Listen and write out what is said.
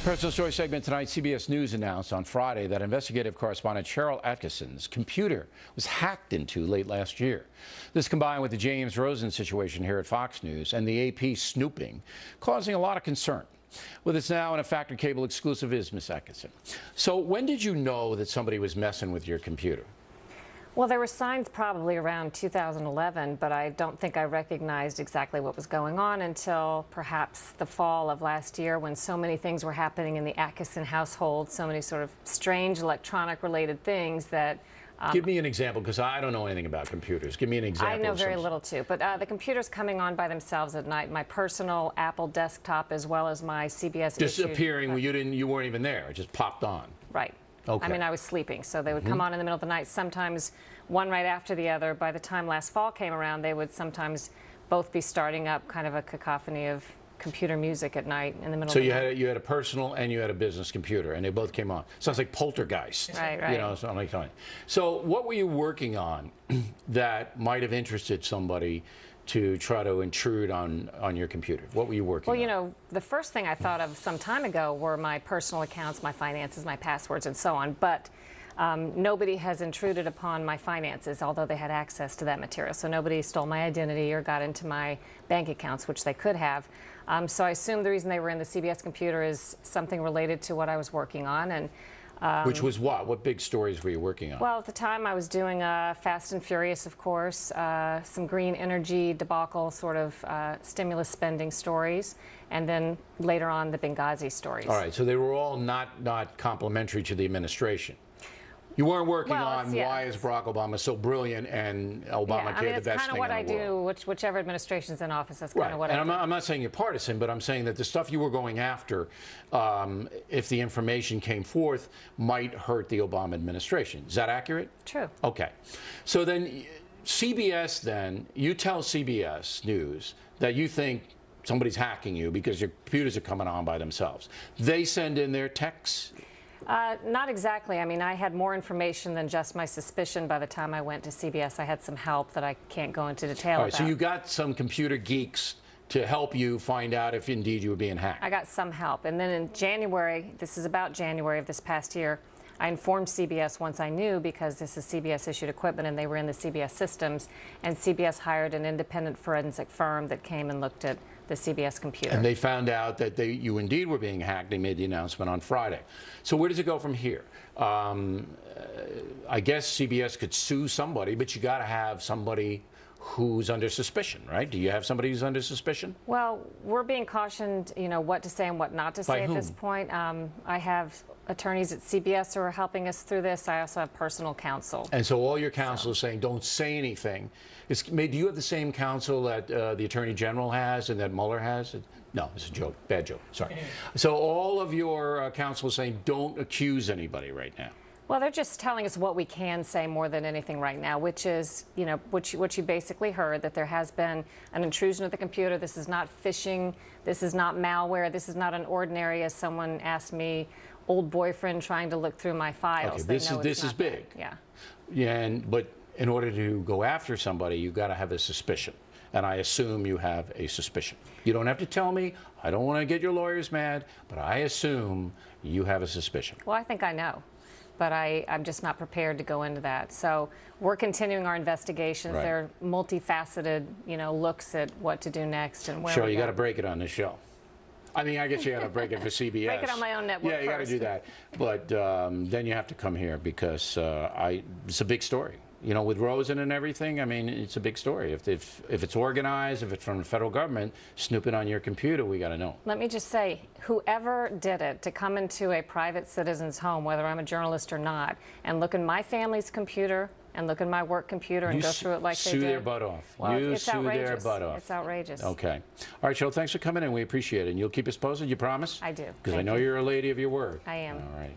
Personal Story segment tonight. CBS News announced on Friday that investigative correspondent Sharyl Attkisson's computer was hacked into late last year. This combined with the James Rosen situation here at Fox News and the AP snooping, causing a lot of concern. With us now in a Factor Cable exclusive is Ms. Attkisson. So when did you know that somebody was messing with your computer? Well, there were signs probably around 2011, but I don't think I recognized exactly what was going on until perhaps the fall of last year, when so many things were happening in the Attkisson household, so many sort of strange electronic-related things that... Give me an example, because I don't know anything about computers. Give me an example. I know very little, too. But the computers coming on by themselves at night, my personal Apple desktop as well as my CBS disappearing when you weren't even there. It just popped on. Right. Okay. I mean, I was sleeping, so they would come on in the middle of the night, sometimes one right after the other. By the time last fall came around, they would sometimes both be starting up kind of a cacophony of computer music at night in the middle of the night. So you had a personal and you had a business computer, and they both came on. Sounds like poltergeist. Right, right. You know, something like that. So what were you working on that might have interested somebody to try to intrude on your computer? What were you working on? Well, you know, the first thing I thought of some time ago were my personal accounts, my finances, my passwords, and so on. But nobody has intruded upon my finances, although they had access to that material. So nobody stole my identity or got into my bank accounts, which they could have. So I assume the reason they were in the CBS computer is something related to what I was working on. And which was what? What big stories were you working on? Well, at the time I was doing Fast and Furious, of course, some green energy debacle sort of stimulus spending stories, and then later on the Benghazi stories. All right, so they were all not complimentary to the administration. You weren't working on why is Barack Obama so brilliant and Obamacare the best thing in the world. That's kind of what I do, whichever administration's in office, that's kind of what I do. I'm not saying you're partisan, but I'm saying that the stuff you were going after, if the information came forth, might hurt the Obama administration. Is that accurate? True. Okay. So then CBS, you tell CBS News that you think somebody's hacking you because your computers are coming on by themselves. They send in their techs? Not exactly. I mean, I had more information than just my suspicion by the time I went to CBS. I had some help that I can't go into detail about. All right, so you got some computer geeks to help you find out if indeed you were being hacked. I got some help. And then in January, this is about January of this past year, I informed CBS once I knew, because this is CBS-issued equipment and they were in the CBS systems, and CBS hired an independent forensic firm that came and looked at the CBS computer. And they found out that you indeed were being hacked. They made the announcement on Friday. So where does it go from here? I guess CBS could sue somebody, but you got to have somebody who's under suspicion, right? Do you have somebody who's under suspicion? Well, we're being cautioned, you know, what to say and what not to say at this point. I have attorneys at CBS who are helping us through this. I also have personal counsel. And so all your counsel is saying don't say anything. Do you have the same counsel that the Attorney General has and that Mueller has? No, it's a joke. Bad joke. Sorry. So all of your counsel is saying don't accuse anybody right now. Well, they're just telling us what we can say more than anything right now, which is, you know, what you basically heard, that there has been an intrusion of the computer. This is not phishing. This is not malware. This is not an ordinary, as someone asked me, old boyfriend trying to look through my files. Okay, this is big. Yeah. Yeah, but in order to go after somebody, you've got to have a suspicion. And I assume you have a suspicion. You don't have to tell me. I don't want to get your lawyers mad, but I assume you have a suspicion. Well, I think I know, but I'm just not prepared to go into that. So we're continuing our investigations. Right. They're multifaceted, you know, looks at what to do next and where. Sure, you got to break it on this show. I mean, I guess you got to break it for CBS. Break it on my own network. Yeah, you got to do that. But then you have to come here because it's a big story. You know, with Rosen and everything, I mean, it's a big story. If it's organized, if it's from the federal government, snooping on your computer, we got to know. Let me just say, whoever did it to come into a private citizen's home, whether I'm a journalist or not, and look in my family's computer and look in my work computer and go through it like they did. Sue their butt off. Well, you it's sue outrageous. their butt off. It's outrageous. Okay. All right, Cheryl, thanks for coming in. We appreciate it. And you'll keep us posted, you promise? I do. Because I know you're a lady of your word. I am. All right.